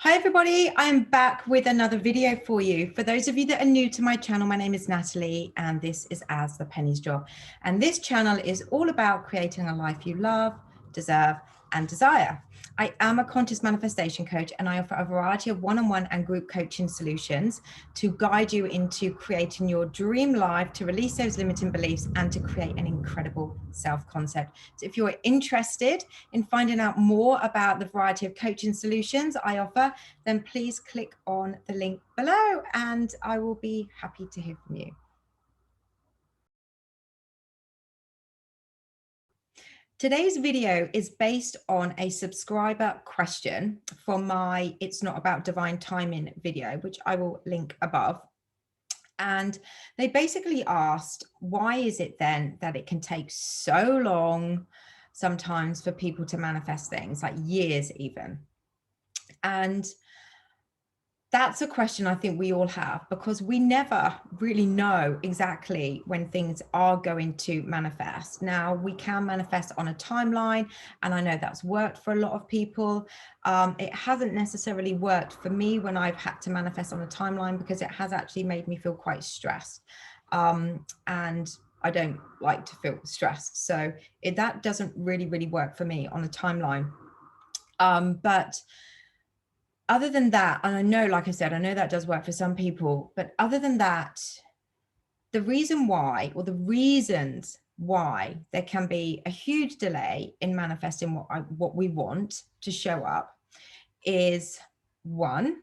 Hi everybody, I am back with another video for you. For those of you that are new to my channel, my name is Natalie and this is As the Pennies Drop. And this channel is all about creating a life you love, deserve and desire. I am a conscious manifestation coach and I offer a variety of one-on-one and group coaching solutions to guide you into creating your dream life, to release those limiting beliefs and to create an incredible self-concept. So if you're interested in finding out more about the variety of coaching solutions I offer, then please click on the link below and I will be happy to hear from you. Today's video is based on a subscriber question from my It's Not About Divine Timing video, which I will link above. And they basically asked, why is it then that it can take so long sometimes for people to manifest things, like years even? And that's a question I think we all have, because we never really know exactly when things are going to manifest. Now, we can manifest on a timeline, and I know that's worked for a lot of people. It hasn't necessarily worked for me when I've had to manifest on a timeline, because it has actually made me feel quite stressed. And I don't like to feel stressed. So that doesn't really work for me on a timeline. But other than that, and I know, like I said, I know that does work for some people, but other than that, the reason why, or the reasons why there can be a huge delay in manifesting what we want to show up is, one,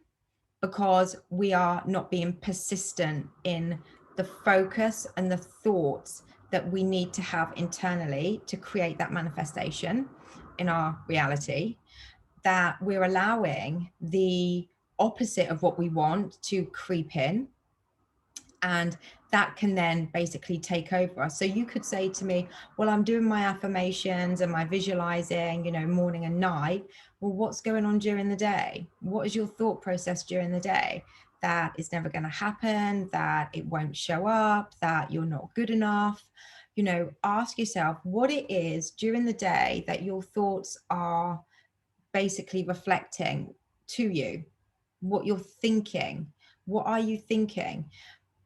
because we are not being persistent in the focus and the thoughts that we need to have internally to create that manifestation in our reality, that we're allowing the opposite of what we want to creep in, and that can then basically take over us. So you could say to me, well, I'm doing my affirmations and my visualizing, morning and night. Well, what's going on during the day? What is your thought process during the day? That it's never going to happen, that it won't show up, that you're not good enough. Ask yourself what it is during the day that your thoughts are basically reflecting to you, what you're thinking. What are you thinking?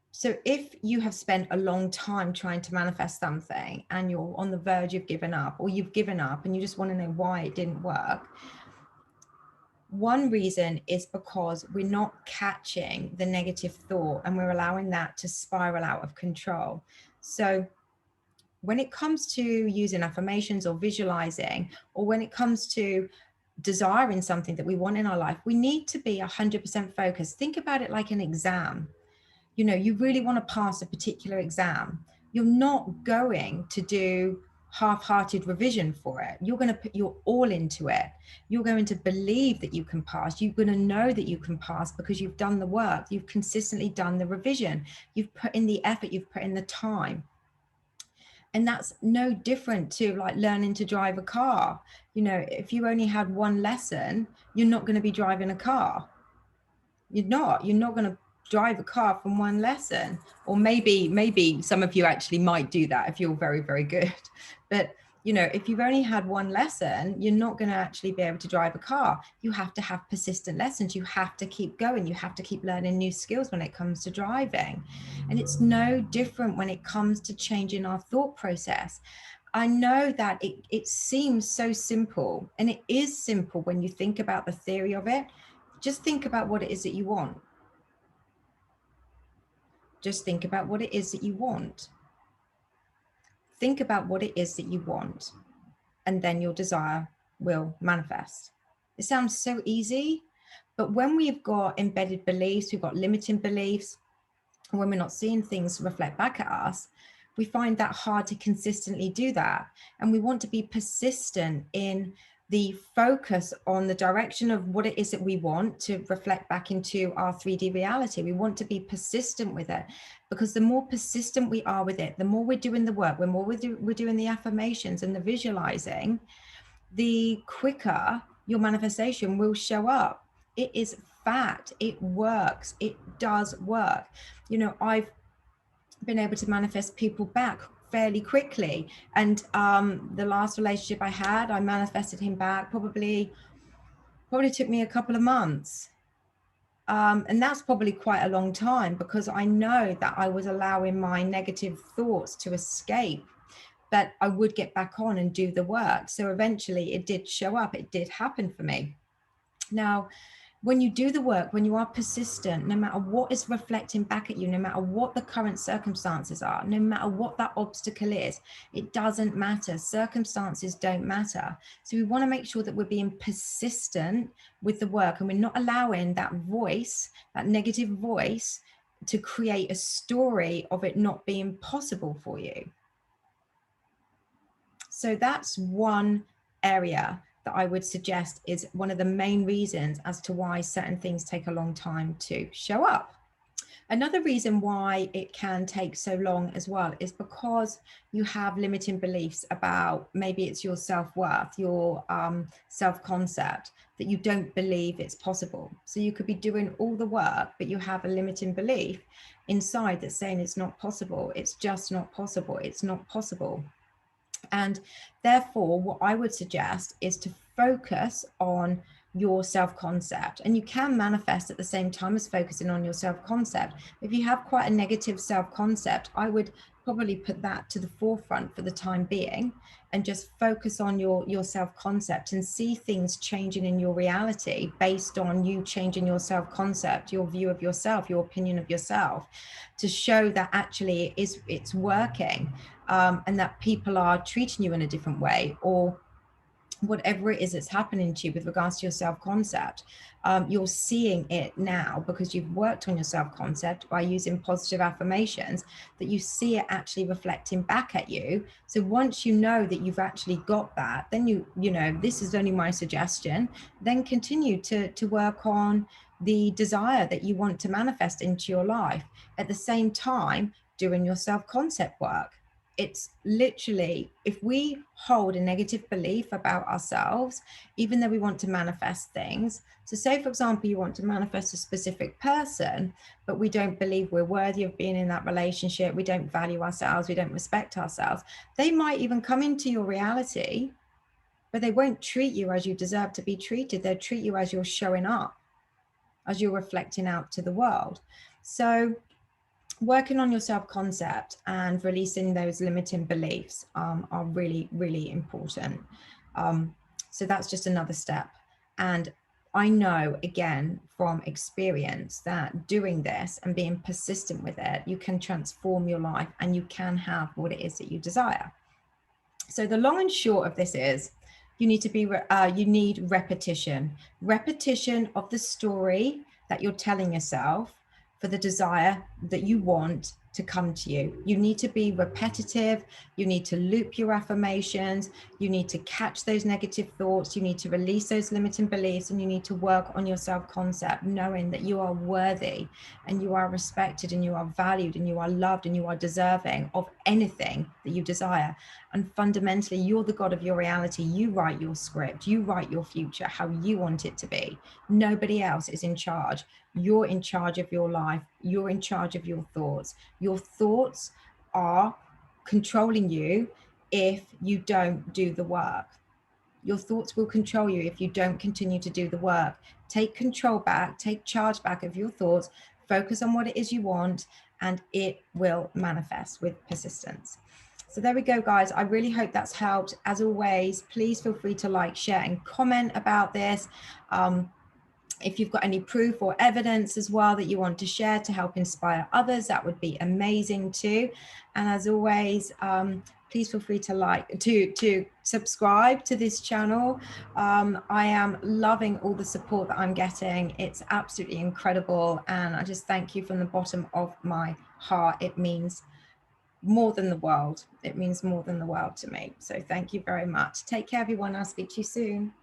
So if you have spent a long time trying to manifest something and you're on the verge of giving up, or you've given up and you just want to know why it didn't work, one reason is because we're not catching the negative thought and we're allowing that to spiral out of control. So when it comes to using affirmations or visualizing, or when it comes to desiring something that we want in our life, we need to be 100% focused. Think about it like an exam. You really want to pass a particular exam. You're not going to do half-hearted revision for it. You're going to put your all into it. You're going to believe that you can pass. You're going to know that you can pass because you've done the work. You've consistently done the revision. You've put in the effort. You've put in the time. And that's no different to like learning to drive a car. If you only had one lesson, you're not going to be driving a car. You're not going to drive a car from one lesson. Or maybe some of you actually might do that if you're very good. But if you've only had one lesson, you're not going to actually be able to drive a car. You have to have persistent lessons. You have to keep going. You have to keep learning new skills when it comes to driving. And it's no different when it comes to changing our thought process. I know that it seems so simple, and it is simple when you think about the theory of it. Just think about what it is that you want. Just think about what it is that you want. Think about what it is that you want, and then your desire will manifest. It sounds so easy, but when we've got embedded beliefs, we've got limiting beliefs, and when we're not seeing things reflect back at us, we find that hard to consistently do that. And we want to be persistent in the focus on the direction of what it is that we want to reflect back into our 3D reality. We want to be persistent with it, because the more persistent we are with it, the more we're doing the work, the more we're doing the affirmations and the visualizing, the quicker your manifestation will show up. It is fact. It works. It does work. I've been able to manifest people back fairly quickly. And the last relationship I had, I manifested him back probably Probably took me a couple of months. And that's probably quite a long time, because I know that I was allowing my negative thoughts to escape, but I would get back on and do the work. So eventually it did show up. It did happen for me. Now, when you do the work, when you are persistent, no matter what is reflecting back at you, no matter what the current circumstances are, no matter what that obstacle is, it doesn't matter. Circumstances don't matter. So we want to make sure that we're being persistent with the work, and we're not allowing that voice, that negative voice, to create a story of it not being possible for you. So that's one area that I would suggest is one of the main reasons as to why certain things take a long time to show up. Another reason why it can take so long as well is because you have limiting beliefs about, maybe it's your self-worth, your self-concept, that you don't believe it's possible. So you could be doing all the work, but you have a limiting belief inside that's saying it's not possible. It's just not possible. It's not possible. And therefore, what I would suggest is to focus on your self-concept. And you can manifest at the same time as focusing on your self-concept. If you have quite a negative self-concept, I would probably put that to the forefront for the time being, and just focus on your self-concept and see things changing in your reality based on you changing your self-concept, your view of yourself, your opinion of yourself, to show that actually it's working, and that people are treating you in a different way, or whatever it is that's happening to you with regards to your self-concept. You're seeing it now because you've worked on your self-concept by using positive affirmations, that you see it actually reflecting back at you. So once you know that you've actually got that, then you know, this is only my suggestion, then continue to work on the desire that you want to manifest into your life, at the same time doing your self-concept work. It's literally, if we hold a negative belief about ourselves, even though we want to manifest things. So say, for example, you want to manifest a specific person, but we don't believe we're worthy of being in that relationship. We don't value ourselves. We don't respect ourselves. They might even come into your reality, but they won't treat you as you deserve to be treated. They'll treat you as you're showing up, as you're reflecting out to the world. So working on your self-concept and releasing those limiting beliefs are really, really important. So that's just another step. And I know, again, from experience, that doing this and being persistent with it, you can transform your life and you can have what it is that you desire. So the long and short of this is, you need repetition of the story that you're telling yourself for the desire that you want to come to you. You need to be repetitive. You need to loop your affirmations. You need to catch those negative thoughts. You need to release those limiting beliefs, and you need to work on your self-concept, knowing that you are worthy and you are respected and you are valued and you are loved and you are deserving of anything that you desire. And fundamentally, you're the God of your reality. You write your script. You write your future how you want it to be. Nobody else is in charge. You're in charge of your life. You're in charge of your thoughts. Your thoughts are controlling you if you don't do the work. Your thoughts will control you if you don't continue to do the work. Take control back, take charge back of your thoughts, focus on what it is you want, and it will manifest with persistence. So there we go, guys. I really hope that's helped. As always, please feel free to like, share, and comment about this. If you've got any proof or evidence as well that you want to share to help inspire others, that would be amazing too. And as always, please feel free to subscribe to this channel. I am loving all the support that I'm getting. It's absolutely incredible. And I just thank you from the bottom of my heart. It means more than the world. It means more than the world to me. So thank you very much. Take care, everyone. I'll speak to you soon.